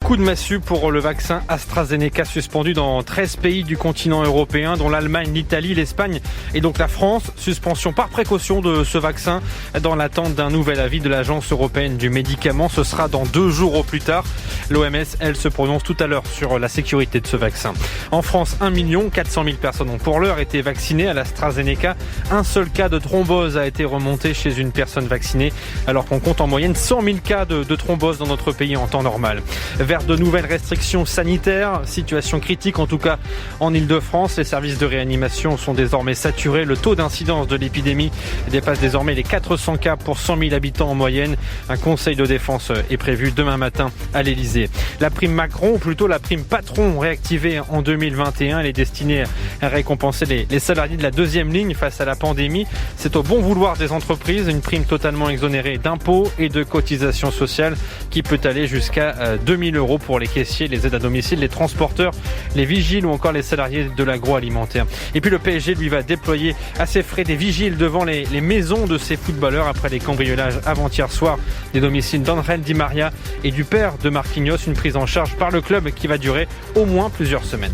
Coup de massue pour le vaccin AstraZeneca suspendu dans 13 pays du continent européen, dont l'Allemagne, l'Italie, l'Espagne et donc la France. Suspension par précaution de ce vaccin dans l'attente d'un nouvel avis de l'Agence européenne du médicament. Ce sera dans 2 jours au plus tard. L'OMS, elle, se prononce tout à l'heure sur la sécurité de ce vaccin. En France, 1 400 000 personnes ont pour l'heure été vaccinées à l'AstraZeneca. Un seul cas de thrombose a été remonté chez une personne vaccinée, alors qu'on compte en moyenne 100 000 cas de thrombose dans notre pays en temps normal. Vers de nouvelles restrictions sanitaires, situation critique en tout cas en Ile-de-France. Les services de réanimation sont désormais saturés. Le taux d'incidence de l'épidémie dépasse désormais les 400 cas pour 100 000 habitants en moyenne. Un conseil de défense est prévu demain matin à l'Elysée. La prime Macron, ou plutôt la prime patron, réactivée en 2021, elle est destinée à récompenser les salariés de la deuxième ligne face à la pandémie. C'est au bon vouloir des entreprises, une prime totalement exonérée d'impôts et de cotisations sociales qui peut aller jusqu'à 2 000 € pour les caissiers, les aides à domicile, les transporteurs, les vigiles ou encore les salariés de l'agroalimentaire. Et puis le PSG, lui, va déployer à ses frais des vigiles devant les maisons de ses footballeurs après les cambriolages avant-hier soir des domiciles d'André Di Maria et du père de Marquinhos. Une prise en charge par le club qui va durer au moins plusieurs semaines.